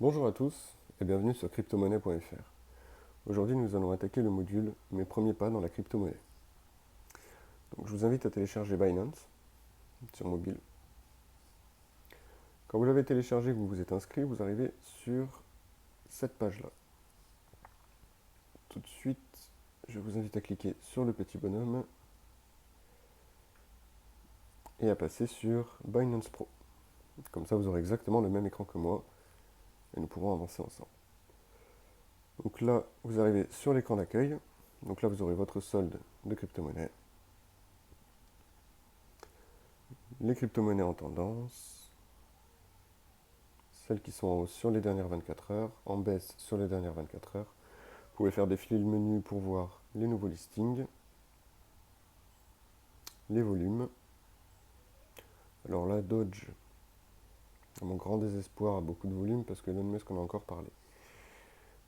Bonjour à tous et bienvenue sur cryptomonnaie.fr. Aujourd'hui, nous allons attaquer le module Mes premiers pas dans la crypto-monnaie. Donc, je vous invite à télécharger Binance sur mobile. Quand vous l'avez téléchargé et que vous vous êtes inscrit, vous arrivez sur cette page-là. Tout de suite, je vous invite à cliquer sur le petit bonhomme et à passer sur Binance Pro. Comme ça, vous aurez exactement le même écran que moi et nous pourrons avancer ensemble. Donc là, vous arrivez sur l'écran d'accueil. Donc là, vous aurez votre solde de crypto-monnaie. Les crypto-monnaies en tendance, celles qui sont en hausse sur les dernières 24 heures, en baisse sur les dernières 24 heures. Vous pouvez faire défiler le menu pour voir les nouveaux listings, les volumes. Alors là, Dodge, à mon grand désespoir, a beaucoup de volume parce que Elon Musk en a encore parlé.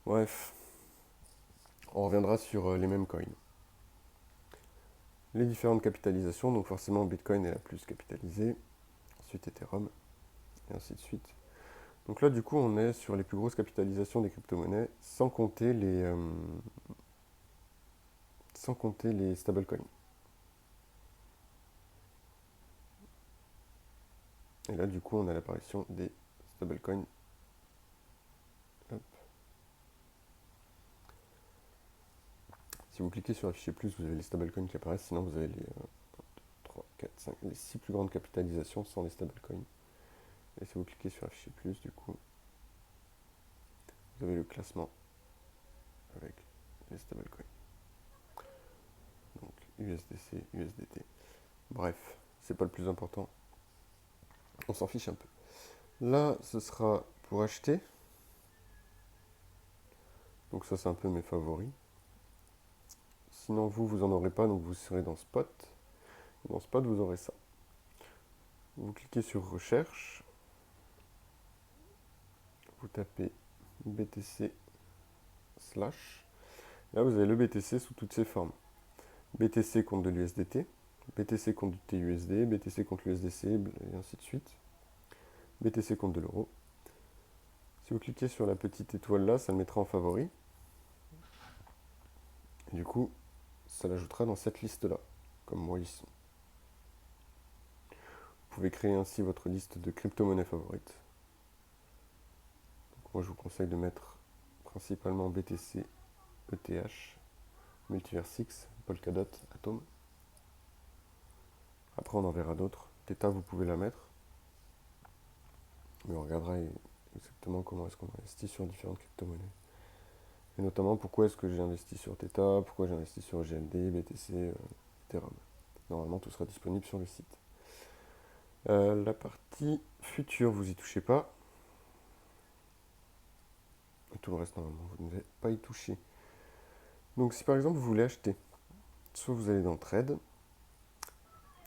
Bref, on reviendra sur les mêmes coins. Les différentes capitalisations, donc forcément Bitcoin est la plus capitalisée, ensuite Ethereum, et ainsi de suite. Donc là, du coup, on est sur les plus grosses capitalisations des crypto-monnaies, sans compter les stablecoins. Et là, du coup, on a l'apparition des stablecoins. Hop. Si vous cliquez sur afficher plus, vous avez les stablecoins qui apparaissent, sinon vous avez les 3, 4, 5, les 6 plus grandes capitalisations sans les stablecoins. Et si vous cliquez sur afficher plus, du coup, vous avez le classement avec les stablecoins. Donc USDC, USDT. Bref, c'est pas le plus important. On s'en fiche un peu. Là, ce sera pour acheter. Donc ça, c'est un peu mes favoris. Sinon, vous en aurez pas, donc vous serez dans Spot. Dans Spot, vous aurez ça. Vous cliquez sur Recherche. Vous tapez BTC slash. Là, vous avez le BTC sous toutes ses formes. BTC contre de l'USDT, BTC contre du TUSD, BTC contre l'USDC, et ainsi de suite. BTC contre de l'euro. Si vous cliquez sur la petite étoile là, ça le mettra en favori. Et du coup, ça l'ajoutera dans cette liste-là, comme moi ils sont. Vous pouvez créer ainsi votre liste de crypto-monnaies favorites. Donc moi, je vous conseille de mettre principalement BTC, ETH, Multiversix, Polkadot, Atom. Après, on en verra d'autres. Theta, vous pouvez la mettre. Mais on regardera exactement comment est-ce qu'on investit sur différentes crypto-monnaies. Et notamment, pourquoi est-ce que j'ai investi sur Theta, pourquoi j'ai investi sur GLD, BTC, Ethereum. Normalement, tout sera disponible sur le site. La partie future, vous y touchez pas. Et tout le reste, normalement, vous ne devez pas y toucher. Donc, si par exemple, vous voulez acheter, soit vous allez dans Trade,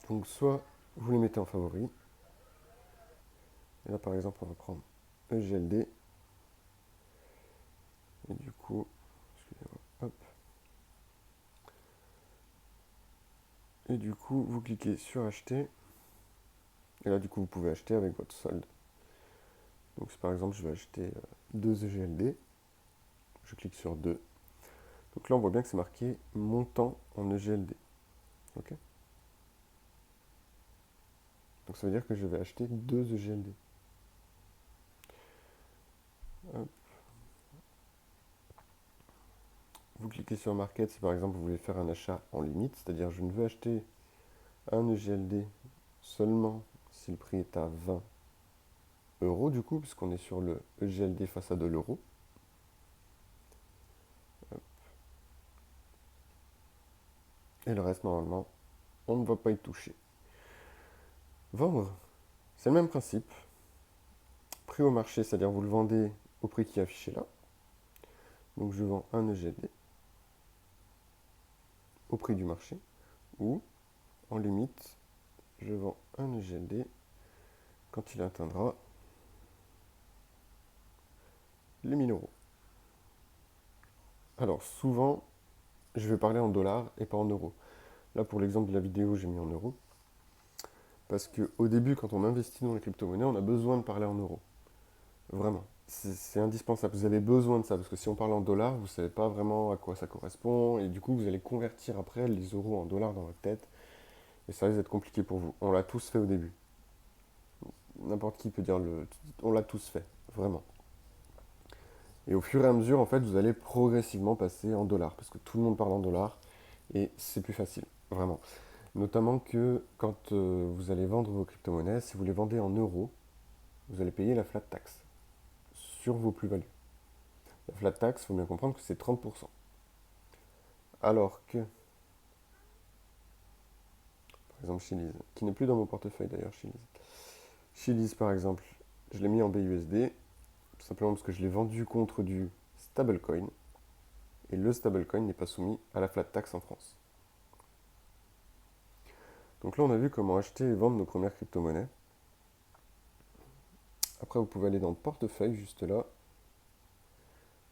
donc soit vous les mettez en favori. Et là, par exemple, on va prendre EGLD. Et du coup, excusez-moi, hop. Et du coup, vous cliquez sur acheter. Et là, du coup, vous pouvez acheter avec votre solde. Donc, si par exemple, je vais acheter 2 EGLD, je clique sur 2. Donc là, on voit bien que c'est marqué montant en EGLD. Ok. Donc, ça veut dire que je vais acheter 2 EGLD. Hop. Vous cliquez sur Market si par exemple vous voulez faire un achat en limite, c'est-à-dire je ne veux acheter un EGLD seulement si le prix est à 20 euros du coup, puisqu'on est sur le EGLD face à de l'euro. Et le reste, normalement, on ne va pas y toucher. Vendre, c'est le même principe. Prix au marché, c'est-à-dire vous le vendez au prix qui est affiché là. Donc je vends un EGLD au prix du marché. Ou, en limite, je vends un EGLD quand il atteindra les 1000 euros. Alors souvent, je vais parler en dollars et pas en euros. Là, pour l'exemple de la vidéo, j'ai mis en euros. Parce qu'au début, quand on investit dans les crypto-monnaies, on a besoin de parler en euros. Vraiment. c'est indispensable. Vous avez besoin de ça, parce que si on parle en dollars, vous ne savez pas vraiment à quoi ça correspond, et du coup, vous allez convertir après les euros en dollars dans votre tête, et ça risque d'être compliqué pour vous. On l'a tous fait au début. N'importe qui peut dire le... On l'a tous fait, vraiment. Et au fur et à mesure, en fait, vous allez progressivement passer en dollars, parce que tout le monde parle en dollars, et c'est plus facile, vraiment. Notamment que quand vous allez vendre vos crypto-monnaies, si vous les vendez en euros, vous allez payer la flat tax sur vos plus-values. La flat tax, il faut bien comprendre que c'est 30%. Alors que, par exemple, Chiliz, qui n'est plus dans mon portefeuille d'ailleurs, Chiliz. Chiliz, par exemple, je l'ai mis en BUSD, tout simplement parce que je l'ai vendu contre du stablecoin, et le stablecoin n'est pas soumis à la flat tax en France. Donc là, on a vu comment acheter et vendre nos premières crypto-monnaies. Après, vous pouvez aller dans le portefeuille, juste là.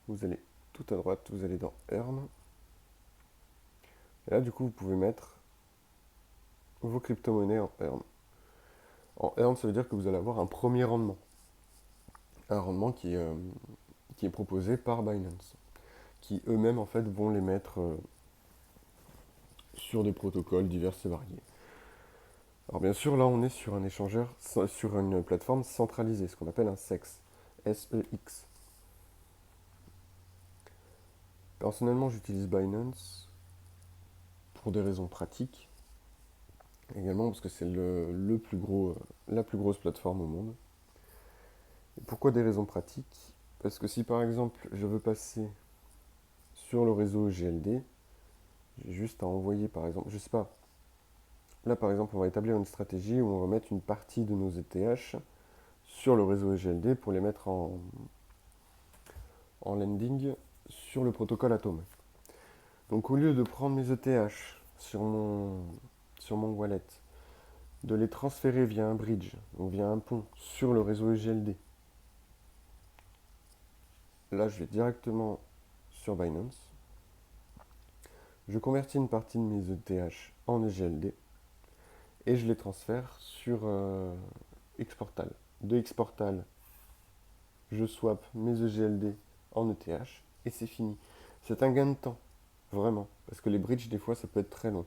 Vous allez tout à droite, vous allez dans Earn. Et là, du coup, vous pouvez mettre vos crypto-monnaies en Earn. En Earn, ça veut dire que vous allez avoir un premier rendement. Un rendement qui est proposé par Binance. Qui eux-mêmes, en fait, vont les mettre sur des protocoles divers et variés. Alors bien sûr, là, on est sur un échangeur, sur une plateforme centralisée, ce qu'on appelle un SEX. S-E-X. Personnellement, j'utilise Binance pour des raisons pratiques. Également parce que c'est le plus gros, la plus grosse plateforme au monde. Et pourquoi des raisons pratiques? Parce que si par exemple je veux passer sur le réseau GLD, j'ai juste à envoyer par exemple, je sais pas, là par exemple on va établir une stratégie où on va mettre une partie de nos ETH sur le réseau GLD pour les mettre en lending sur le protocole Atom. Donc au lieu de prendre mes ETH sur mon wallet, de les transférer via un bridge ou via un pont sur le réseau GLD, là je vais directement sur Binance, je convertis une partie de mes ETH en EGLD et je les transfère sur Xportal. De Xportal, je swap mes EGLD en ETH et c'est fini. C'est un gain de temps, vraiment, parce que les bridges, des fois, ça peut être très long.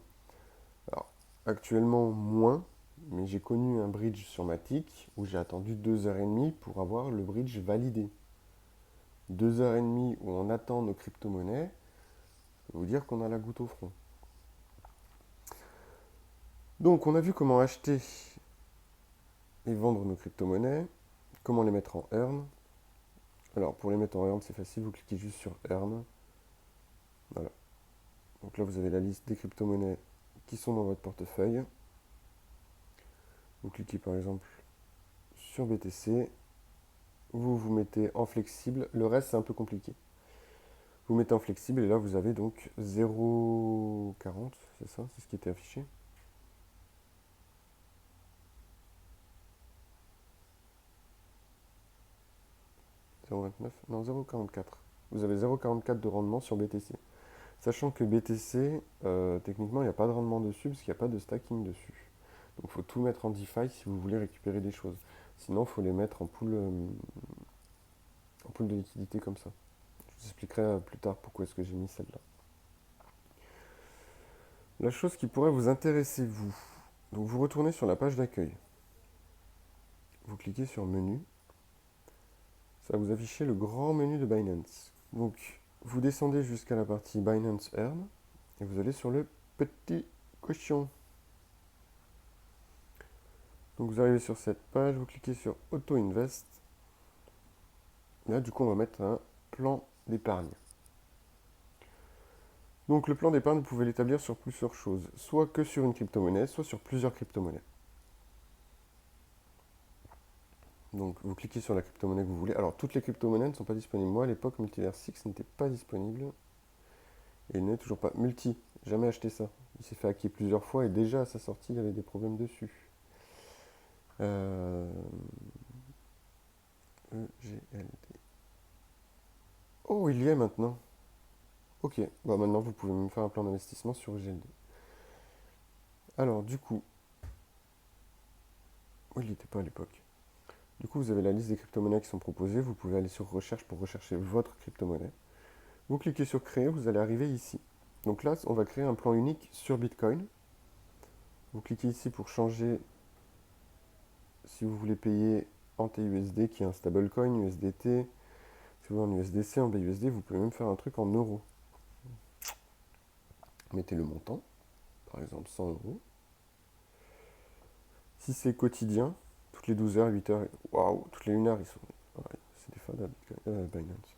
Alors, actuellement, moins, mais j'ai connu un bridge sur Matic où j'ai attendu 2h30 pour avoir le bridge validé. 2h30 où on attend nos crypto-monnaies, je peux vous dire qu'on a la goutte au front. Donc, on a vu comment acheter et vendre nos crypto-monnaies, comment les mettre en earn. Alors, pour les mettre en earn, c'est facile, vous cliquez juste sur earn. Voilà. Donc là, vous avez la liste des crypto-monnaies qui sont dans votre portefeuille. Vous cliquez par exemple sur BTC. Vous vous mettez en flexible. Le reste, c'est un peu compliqué. Vous mettez en flexible et là, vous avez donc 0,40. C'est ça, c'est ce qui était affiché. 0,29. Non, 0,44. Vous avez 0,44 de rendement sur BTC. Sachant que BTC, techniquement, il n'y a pas de rendement dessus parce qu'il n'y a pas de stacking dessus. Donc il faut tout mettre en DeFi si vous voulez récupérer des choses. Sinon, il faut les mettre en pool de liquidité comme ça. Je vous expliquerai plus tard pourquoi est-ce que j'ai mis celle-là. La chose qui pourrait vous intéresser, vous. Donc vous retournez sur la page d'accueil. Vous cliquez sur menu. Ça va vous afficher le grand menu de Binance. Donc vous descendez jusqu'à la partie Binance Earn et vous allez sur le petit cochon. Donc vous arrivez sur cette page, vous cliquez sur Auto Invest. Là du coup on va mettre un plan d'épargne. Donc le plan d'épargne, vous pouvez l'établir sur plusieurs choses, soit que sur une crypto-monnaie, soit sur plusieurs crypto-monnaies. Donc vous cliquez sur la crypto-monnaie que vous voulez. Alors toutes les crypto-monnaies ne sont pas disponibles. Moi à l'époque, Multilayer 6 n'était pas disponible. Et il n'est toujours pas. Multi, jamais acheté ça. Il s'est fait hacker plusieurs fois et déjà à sa sortie, il y avait des problèmes dessus. EGLD. Oh, il y est maintenant. Ok, bah maintenant vous pouvez me faire un plan d'investissement sur EGLD. Alors du coup, il n'y était pas à l'époque. Du coup, vous avez la liste des crypto-monnaies qui sont proposées. Vous pouvez aller sur recherche pour rechercher votre crypto-monnaie. Vous cliquez sur créer, vous allez arriver ici. Donc là, on va créer un plan unique sur Bitcoin. Vous cliquez ici pour changer si vous voulez payer en TUSD qui est un stablecoin, USDT. Si vous voulez en USDC, en BUSD, vous pouvez même faire un truc en euros. Mettez le montant, par exemple 100 euros. Si c'est quotidien, toutes les 12 heures, 8 heures, waouh, toutes les 1 heure, ils sont. Ouais, c'est des fans à Binance.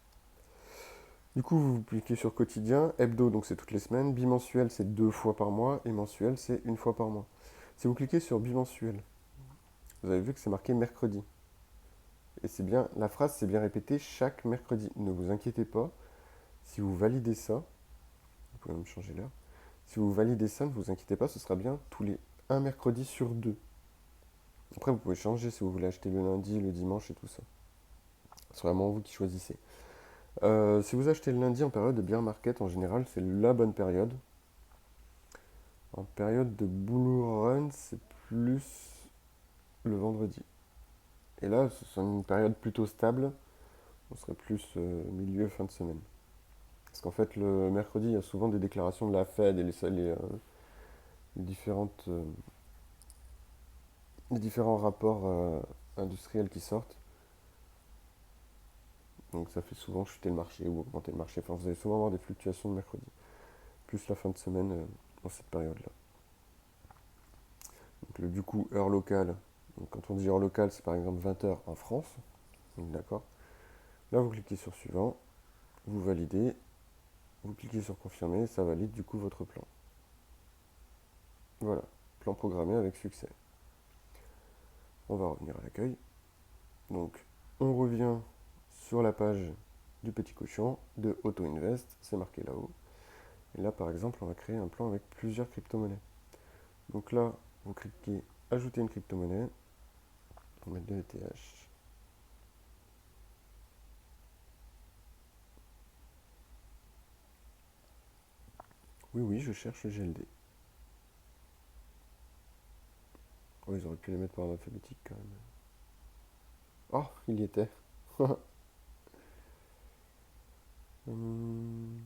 Du coup, vous cliquez sur quotidien, hebdo, donc c'est toutes les semaines, bimensuel, c'est 2 fois par mois, et mensuel, c'est 1 fois par mois. Si vous cliquez sur bimensuel, vous avez vu que c'est marqué mercredi. Et c'est bien, la phrase c'est bien répétée chaque mercredi. Ne vous inquiétez pas, si vous validez ça, vous pouvez même changer l'heure. Si vous validez ça, ne vous inquiétez pas, ce sera bien tous les un mercredi sur 2. Après, vous pouvez changer si vous voulez acheter le lundi, le dimanche et tout ça. C'est vraiment vous qui choisissez. Si vous achetez le lundi en période de bear market, en général, c'est la bonne période. En période de bull run, c'est plus le vendredi. Et là, c'est une période plutôt stable. On serait plus milieu, fin de semaine. Parce qu'en fait, le mercredi, il y a souvent des déclarations de la Fed et les différents rapports industriels qui sortent. Donc ça fait souvent chuter le marché ou augmenter le marché. Enfin, vous allez souvent avoir des fluctuations de mercredi. Plus la fin de semaine dans cette période-là. Donc du coup, heure locale. Donc, quand on dit heure locale, c'est par exemple 20 heures en France. D'accord. Là, vous cliquez sur suivant. Vous validez. Vous cliquez sur confirmer. Ça valide du coup votre plan. Voilà. Plan programmé avec succès. On va revenir à l'accueil. Donc, on revient sur la page du petit cochon de Auto Invest. C'est marqué là-haut. Et là, par exemple, on va créer un plan avec plusieurs crypto-monnaies. Donc là, vous cliquez ajouter une crypto-monnaie. On va mettre de l'ETH. Oui, oui, je cherche le GLD. Oh, ils auraient pu les mettre par ordre alphabétique quand même. Oh, il y était. Hum.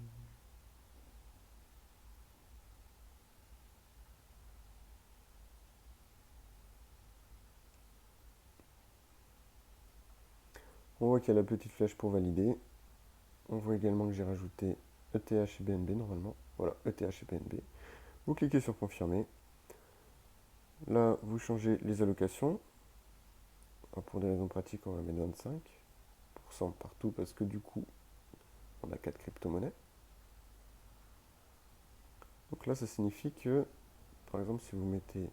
On voit qu'il y a la petite flèche pour valider. On voit également que j'ai rajouté ETH et BNB normalement. Voilà, ETH et BNB. Vous cliquez sur confirmer. Là, vous changez les allocations. Pour des raisons pratiques, on va mettre 25% partout parce que du coup, on a 4 crypto-monnaies. Donc là, ça signifie que, par exemple, si vous mettez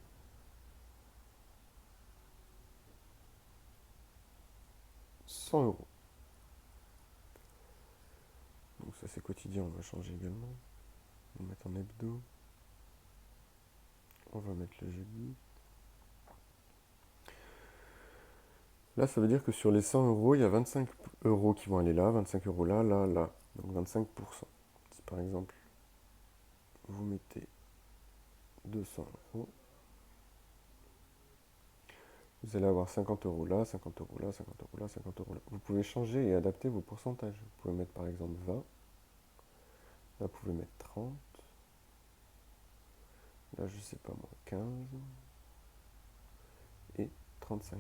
100 euros, donc ça c'est quotidien, on va changer également. On va mettre en hebdo. On va mettre le jeudi. Là, ça veut dire que sur les 100 euros, il y a 25 euros qui vont aller là, 25 euros là, là, là. Donc 25%. Si par exemple, vous mettez 200 euros, vous allez avoir 50 euros là, 50 euros là, 50 euros là, 50 euros là. Vous pouvez changer et adapter vos pourcentages. Vous pouvez mettre par exemple 20. Là, vous pouvez mettre 30. Là, je sais pas moi, 15. Et 35.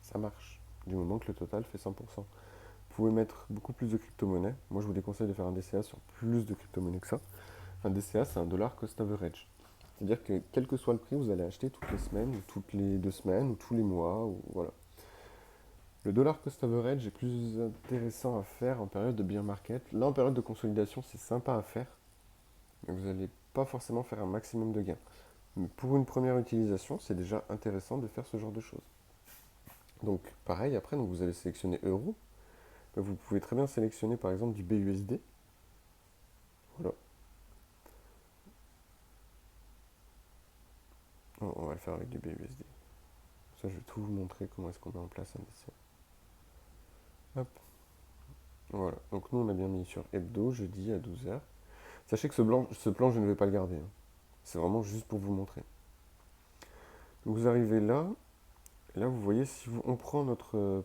Ça marche. Du moment que le total fait 100%. Vous pouvez mettre beaucoup plus de crypto-monnaies. Moi, je vous déconseille de faire un DCA sur plus de crypto-monnaies que ça. Un DCA, c'est un dollar cost average. C'est-à-dire que quel que soit le prix, vous allez acheter toutes les semaines, ou toutes les 2 semaines, ou tous les mois, ou voilà. Le dollar cost average est plus intéressant à faire en période de bear market. Là, en période de consolidation, c'est sympa à faire, mais vous n'allez pas forcément faire un maximum de gains. Mais pour une première utilisation, c'est déjà intéressant de faire ce genre de choses. Donc, pareil, après, donc vous allez sélectionner euro. Vous pouvez très bien sélectionner par exemple du BUSD. Voilà. On va le faire avec du BUSD. Ça, je vais tout vous montrer comment est-ce qu'on met en place un DCA. Hop. Voilà. Donc nous, on a bien mis sur hebdo, jeudi à 12 heures. Sachez que ce plan, je ne vais pas le garder, hein. C'est vraiment juste pour vous montrer. Donc vous arrivez là. Et là, vous voyez, si on prend notre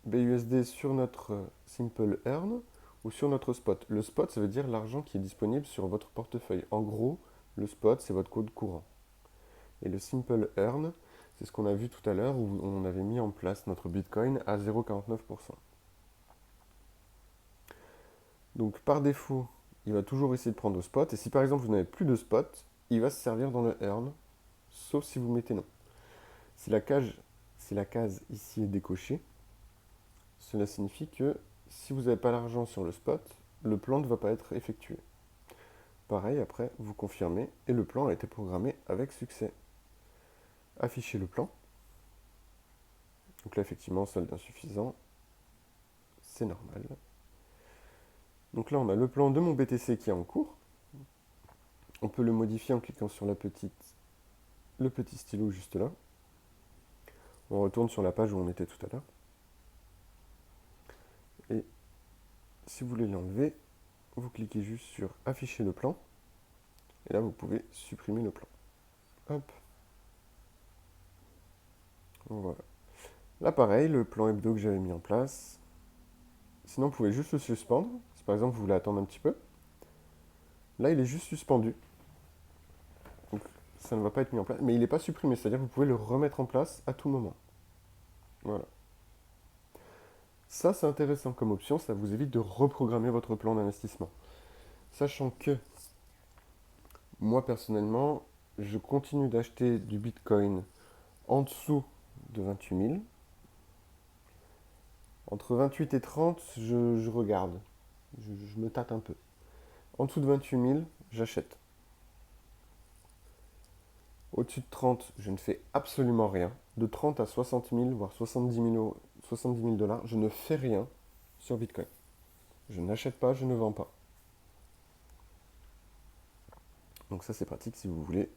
BUSD sur notre Simple Earn ou sur notre spot. Le spot, ça veut dire l'argent qui est disponible sur votre portefeuille. En gros, le spot, c'est votre compte courant. Et le Simple Earn, c'est ce qu'on a vu tout à l'heure où on avait mis en place notre Bitcoin à 0,49%. Donc par défaut, il va toujours essayer de prendre au spot. Et si par exemple vous n'avez plus de spot, il va se servir dans le Earn, sauf si vous mettez non. Si la case ici est décochée, cela signifie que si vous n'avez pas l'argent sur le spot, le plan ne va pas être effectué. Pareil, après, vous confirmez et le plan a été programmé avec succès. Affichez le plan. Donc là, effectivement, solde insuffisant. C'est normal. Donc là, on a le plan de mon BTC qui est en cours. On peut le modifier en cliquant sur le petit stylo juste là. On retourne sur la page où on était tout à l'heure. Et si vous voulez l'enlever, vous cliquez juste sur afficher le plan. Et là, vous pouvez supprimer le plan. Hop. Voilà. Là, pareil, le plan hebdo que j'avais mis en place. Sinon, vous pouvez juste le suspendre. Si par exemple, vous voulez attendre un petit peu. Là, il est juste suspendu. Donc, ça ne va pas être mis en place. Mais il n'est pas supprimé. C'est-à-dire que vous pouvez le remettre en place à tout moment. Voilà. Ça, c'est intéressant comme option. Ça vous évite de reprogrammer votre plan d'investissement. Sachant que, moi, personnellement, je continue d'acheter du Bitcoin en dessous de 28 000. Entre 28 et 30, je regarde. Je me tâte un peu. En dessous de 28 000, j'achète. Au-dessus de 30, je ne fais absolument rien. De 30 à 60 000, voire 70 000, $, je ne fais rien sur Bitcoin. Je n'achète pas, je ne vends pas. Donc ça, c'est pratique si vous voulez.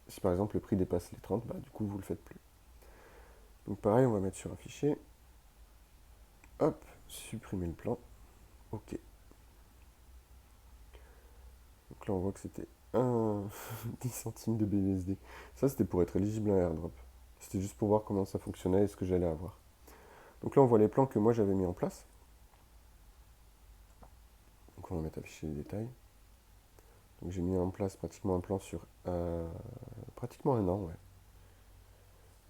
Si par exemple le prix dépasse les 30, bah, du coup, vous ne le faites plus. Donc pareil, on va mettre sur afficher. Hop, supprimer le plan. OK. Donc là, on voit que c'était 10 centimes de BUSD. Ça, c'était pour être éligible à un airdrop. C'était juste pour voir comment ça fonctionnait et ce que j'allais avoir. Donc là, on voit les plans que moi j'avais mis en place. Donc on va mettre afficher les détails. Donc j'ai mis en place pratiquement un plan sur pratiquement un an, ouais.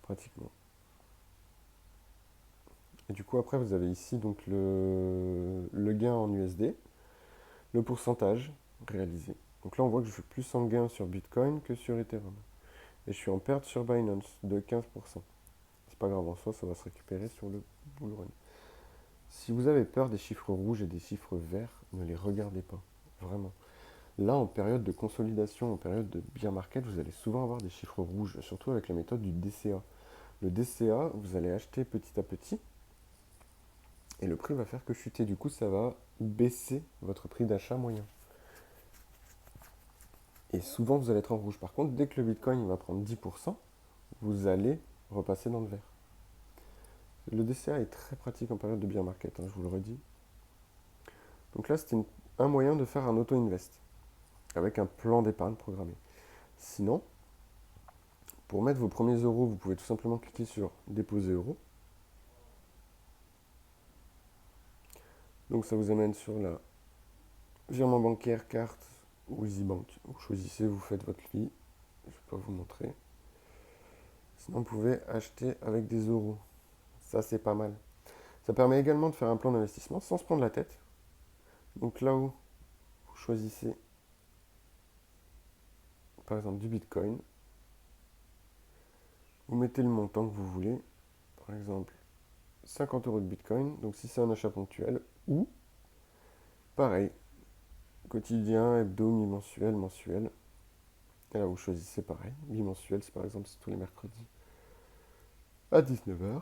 Pratiquement. Et du coup, après, vous avez ici donc le gain en USD, le pourcentage réalisé. Donc là, on voit que je fais plus en gain sur Bitcoin que sur Ethereum. Et je suis en perte sur Binance de 15%. C'est pas grave en soi, ça va se récupérer sur le bull run. Si vous avez peur des chiffres rouges et des chiffres verts, ne les regardez pas. Vraiment. Là, en période de consolidation, en période de bear market, vous allez souvent avoir des chiffres rouges, surtout avec la méthode du DCA. Le DCA, vous allez acheter petit à petit, et le prix va faire que chuter. Du coup, ça va baisser votre prix d'achat moyen. Et souvent, vous allez être en rouge. Par contre, dès que le Bitcoin va prendre 10%, vous allez repasser dans le vert. Le DCA est très pratique en période de bear market, je vous le redis. Donc là, c'était un moyen de faire un auto-invest avec un plan d'épargne programmé. Sinon, pour mettre vos premiers euros, vous pouvez tout simplement cliquer sur déposer euros. Donc ça vous amène sur la virement bancaire, carte ou EasyBank. Vous choisissez, vous faites votre lit. Je ne vais pas vous montrer. Sinon, vous pouvez acheter avec des euros. Ça, c'est pas mal. Ça permet également de faire un plan d'investissement sans se prendre la tête. Donc là où vous choisissez, par exemple, du Bitcoin, vous mettez le montant que vous voulez. Par exemple, 50 euros de Bitcoin. Donc si c'est un achat ponctuel. Ou, pareil, quotidien, hebdo, mi-mensuel, mensuel. Et là, vous choisissez pareil. Bimensuel, c'est par exemple c'est tous les mercredis à 19h.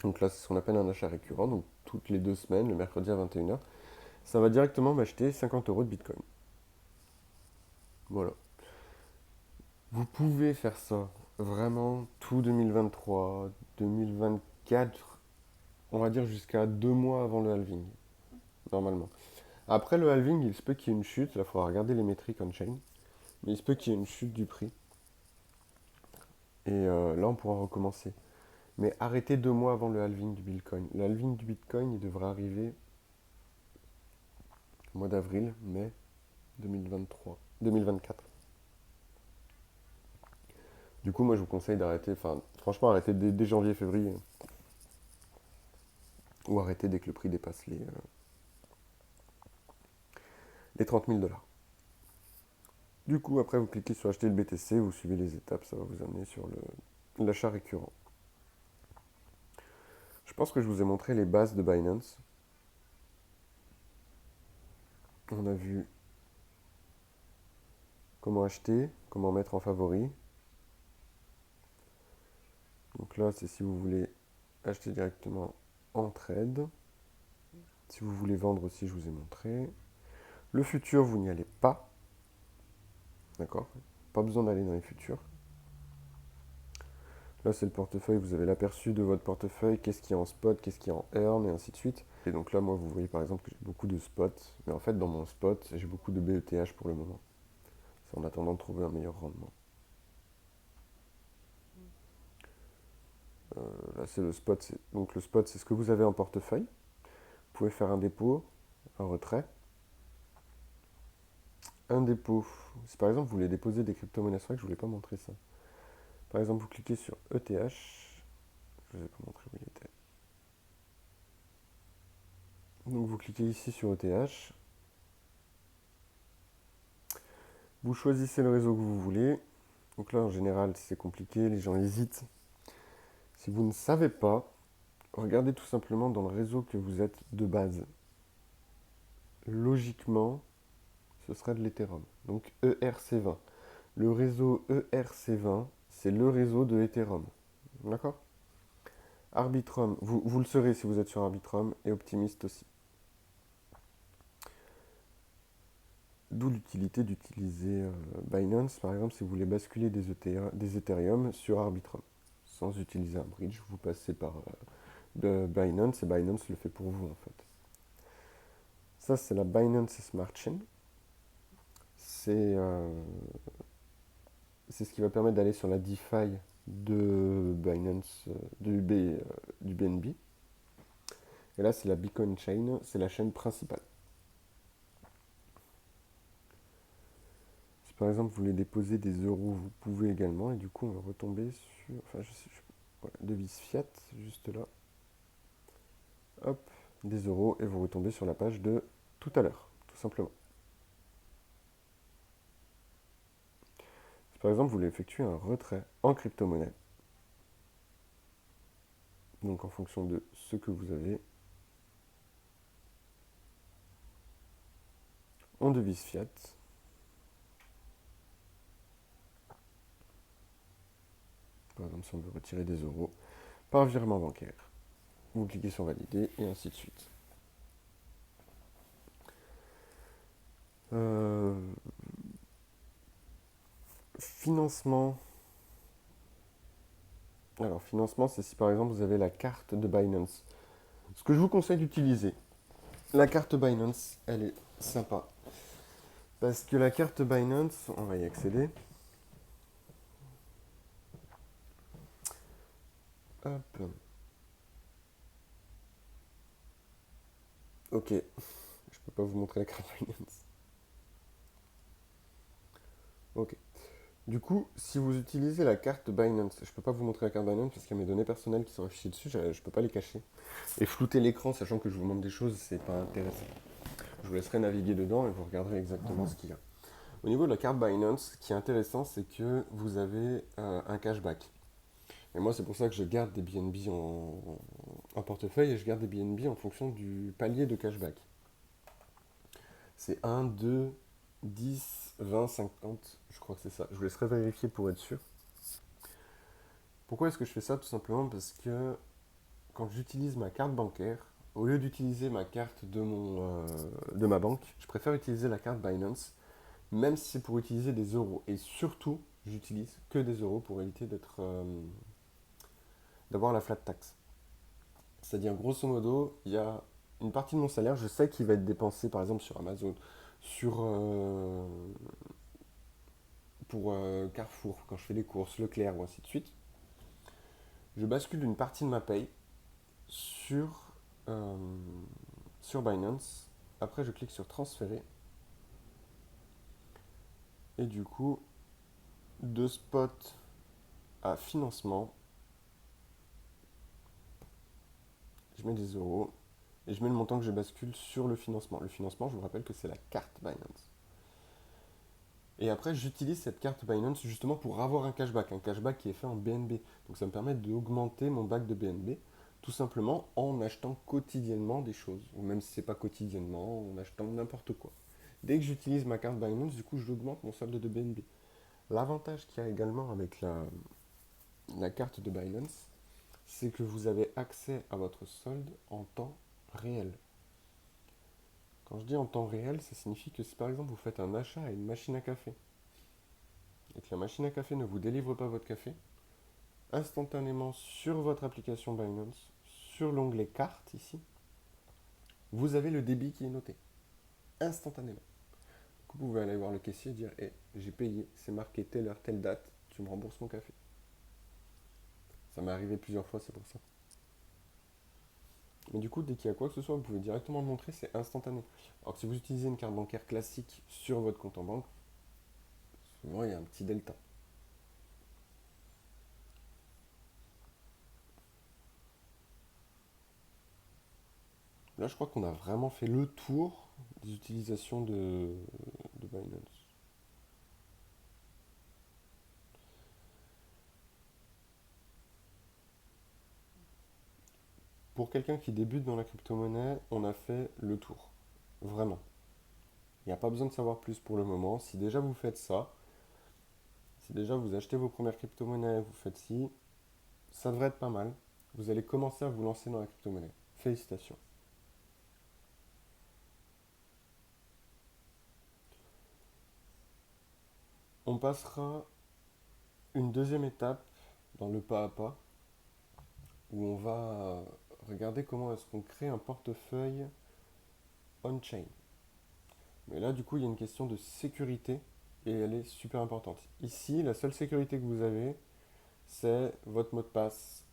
Donc là, c'est ce qu'on appelle un achat récurrent. Donc toutes les 2 semaines, le mercredi à 21h, ça va directement m'acheter 50 euros de Bitcoin. Voilà. Vous pouvez faire ça vraiment tout 2023, 2024, on va dire jusqu'à 2 mois avant le halving, normalement. Après le halving, il se peut qu'il y ait une chute, là il faudra regarder les métriques on-chain. Mais il se peut qu'il y ait une chute du prix. Et là, on pourra recommencer. Mais arrêtez 2 mois avant le halving du Bitcoin. Le halving du Bitcoin, il devrait arriver au mois d'avril, mai 2023, 2024. Du coup, moi, je vous conseille d'arrêter, enfin, franchement, arrêter dès janvier, février. Ou arrêter dès que le prix dépasse les 30 000 dollars. Du coup, après, vous cliquez sur acheter le BTC, vous suivez les étapes, ça va vous amener sur l'achat récurrent. Je pense que je vous ai montré les bases de Binance. On a vu comment acheter, comment mettre en favori. Donc là, c'est si vous voulez acheter directement en trade. Si vous voulez vendre aussi, je vous ai montré. Le futur, vous n'y allez pas. D'accord? Pas besoin d'aller dans les futurs. Là, c'est le portefeuille. Vous avez l'aperçu de votre portefeuille. Qu'est-ce qu'il y a en spot, qu'est-ce qu'il y a en earn, et ainsi de suite. Et donc là, moi, vous voyez par exemple que j'ai beaucoup de spots. Mais en fait, dans mon spot, j'ai beaucoup de BETH pour le moment. C'est en attendant de trouver un meilleur rendement. Là, c'est le spot. Donc le spot, c'est ce que vous avez en portefeuille. Vous pouvez faire un dépôt, un retrait. Un dépôt. Si par exemple vous voulez déposer des crypto-monnaies, c'est vrai que je ne voulais pas montrer ça. Par exemple, vous cliquez sur ETH. Je ne vous ai pas montré où il était. Donc vous cliquez ici sur ETH. Vous choisissez le réseau que vous voulez. Donc là, en général, c'est compliqué, les gens hésitent. Si vous ne savez pas, regardez tout simplement dans le réseau que vous êtes de base. Logiquement, ce serait de l'Ethereum. Donc ERC20. Le réseau ERC20, c'est le réseau de Ethereum. D'accord? Arbitrum, vous le serez si vous êtes sur Arbitrum, et Optimist aussi. D'où l'utilité d'utiliser Binance, par exemple, si vous voulez basculer des Ethereum sur Arbitrum. Sans utiliser un bridge, vous passez par Binance, et Binance le fait pour vous, en fait. Ça, c'est la Binance Smart Chain. C'est ce qui va permettre d'aller sur la DeFi de Binance, du BNB. Et là, c'est la Bitcoin Chain, c'est la chaîne principale. Si par exemple vous voulez déposer des euros, vous pouvez également. Et du coup, on va retomber sur. Enfin, voilà, devise fiat, juste là. Hop, des euros. Et vous retombez sur la page de tout à l'heure, tout simplement. Si par exemple vous voulez effectuer un retrait en crypto-monnaie, donc en fonction de ce que vous avez, en devise fiat, par exemple si on veut retirer des euros, par virement bancaire, vous cliquez sur valider et ainsi de suite. Financement. Alors financement, c'est si par exemple vous avez la carte de Binance. Ce que je vous conseille d'utiliser, la carte Binance, elle est sympa. Parce que la carte Binance, on va y accéder. Hop. Ok, je peux pas vous montrer la carte Binance. Ok. Du coup, si vous utilisez la carte Binance, je peux pas vous montrer la carte Binance parce qu'il y a mes données personnelles qui sont affichées dessus, je peux pas les cacher. Et flouter l'écran, sachant que je vous montre des choses, c'est pas intéressant. Je vous laisserai naviguer dedans et vous regarderez exactement ce qu'il y a. Au niveau de la carte Binance, ce qui est intéressant, c'est que vous avez un cashback. Et moi, c'est pour ça que je garde des BNB en portefeuille et je garde des BNB en fonction du palier de cashback. C'est 1, 2, 10, 20, 50, je crois que c'est ça. Je vous laisserai vérifier pour être sûr. Pourquoi est-ce que je fais ça? Tout simplement parce que quand j'utilise ma carte bancaire, au lieu d'utiliser ma carte de ma banque, je préfère utiliser la carte Binance, même si c'est pour utiliser des euros. Et surtout, j'utilise que des euros pour éviter d'avoir la flat tax. C'est-à-dire, grosso modo, il y a une partie de mon salaire, je sais qu'il va être dépensé par exemple sur Amazon, sur, pour Carrefour, quand je fais des courses, Leclerc ou ainsi de suite, je bascule une partie de ma paye sur, euh, sur Binance. Après, je clique sur transférer. Et du coup, de spot à financement, je mets des euros et je mets le montant que je bascule sur le financement. Le financement, je vous rappelle que c'est la carte Binance. Et après, j'utilise cette carte Binance justement pour avoir un cashback qui est fait en BNB. Donc ça me permet d'augmenter mon back de BNB, tout simplement en achetant quotidiennement des choses. Ou même si c'est pas quotidiennement, en achetant n'importe quoi. Dès que j'utilise ma carte Binance, du coup, j'augmente mon solde de BNB. L'avantage qu'il y a également avec la carte de Binance, c'est que vous avez accès à votre solde en temps réel. Quand je dis en temps réel, ça signifie que si par exemple vous faites un achat à une machine à café et que la machine à café ne vous délivre pas votre café, instantanément sur votre application Binance, sur l'onglet carte ici, vous avez le débit qui est noté. Instantanément. Vous pouvez aller voir le caissier et dire hey, j'ai payé, c'est marqué telle heure, telle date, tu me rembourses mon café. Ça m'est arrivé plusieurs fois, c'est pour ça. Mais du coup, dès qu'il y a quoi que ce soit, vous pouvez directement le montrer, c'est instantané. Alors que si vous utilisez une carte bancaire classique sur votre compte en banque, souvent il y a un petit delta. Là, je crois qu'on a vraiment fait le tour des utilisations de Binance. Pour quelqu'un qui débute dans la crypto-monnaie, on a fait le tour. Vraiment. Il n'y a pas besoin de savoir plus pour le moment. Si déjà vous faites ça, si déjà vous achetez vos premières crypto-monnaies, vous faites ci, ça devrait être pas mal. Vous allez commencer à vous lancer dans la crypto-monnaie. Félicitations. On passera une deuxième étape dans le pas à pas où on va regarder comment est-ce qu'on crée un portefeuille on-chain. Mais là, du coup, il y a une question de sécurité et elle est super importante. Ici, la seule sécurité que vous avez, c'est votre mot de passe,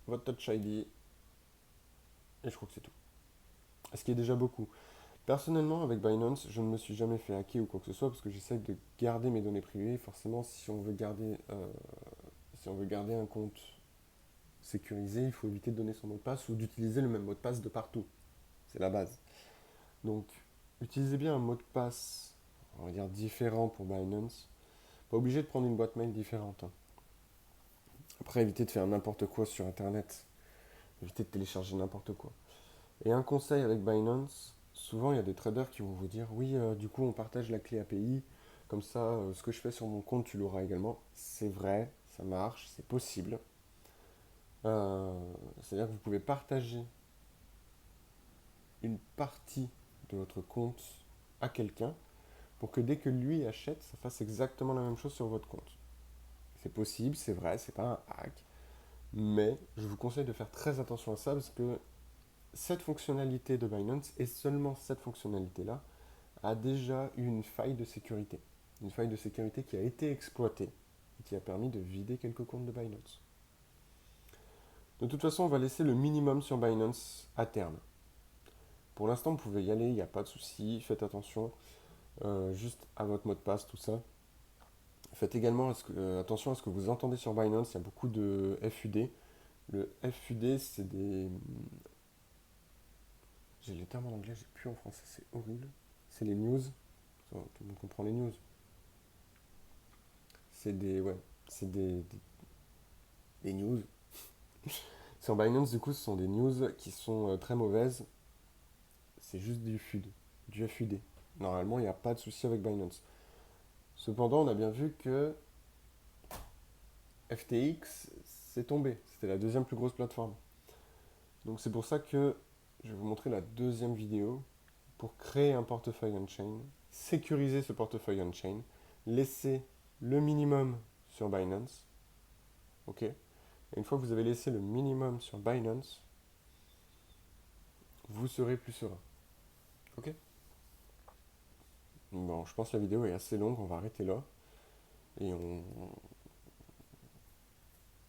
votre Touch ID, et je crois que c'est tout. Ce qui est déjà beaucoup. Personnellement, avec Binance, je ne me suis jamais fait hacker ou quoi que ce soit parce que j'essaie de garder mes données privées. Forcément, si on veut garder un compte sécurisé, il faut éviter de donner son mot de passe ou d'utiliser le même mot de passe de partout. C'est la base. Donc, utilisez bien un mot de passe, on va dire différent pour Binance. Pas obligé de prendre une boîte mail différente, hein. Après, évitez de faire n'importe quoi sur Internet. Évitez de télécharger n'importe quoi. Et un conseil avec Binance, souvent il y a des traders qui vont vous dire oui, du coup on partage la clé API, comme ça ce que je fais sur mon compte tu l'auras également. C'est vrai, ça marche, c'est possible. Euh, C'est-à-dire que vous pouvez partager une partie de votre compte à quelqu'un pour que dès que lui achète, ça fasse exactement la même chose sur votre compte. C'est possible, c'est vrai, c'est pas un hack, mais je vous conseille de faire très attention à ça parce que cette fonctionnalité de Binance et seulement cette fonctionnalité-là a déjà eu une faille de sécurité. Une faille de sécurité qui a été exploitée et qui a permis de vider quelques comptes de Binance. De toute façon, on va laisser le minimum sur Binance à terme. Pour l'instant, vous pouvez y aller, il n'y a pas de souci, faites attention juste à votre mot de passe, tout ça. Faites également attention à ce que vous entendez sur Binance, il y a beaucoup de FUD. Le FUD, c'est des... J'ai les termes en anglais, j'ai plus en français, c'est horrible. C'est les news. Tout le monde comprend les news. C'est des... Ouais, c'est des news. Sur Binance, du coup, ce sont des news qui sont très mauvaises. C'est juste du FUD. Normalement, il n'y a pas de souci avec Binance. Cependant, on a bien vu que FTX, c'est tombé. C'était la deuxième plus grosse plateforme. Donc c'est pour ça que je vais vous montrer la deuxième vidéo pour créer un portefeuille on-chain, sécuriser ce portefeuille on-chain, laisser le minimum sur Binance. Ok. Et une fois que vous avez laissé le minimum sur Binance, vous serez plus serein. Ok. Bon, je pense que la vidéo est assez longue, on va arrêter là. Et,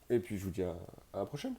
et puis je vous dis à la prochaine.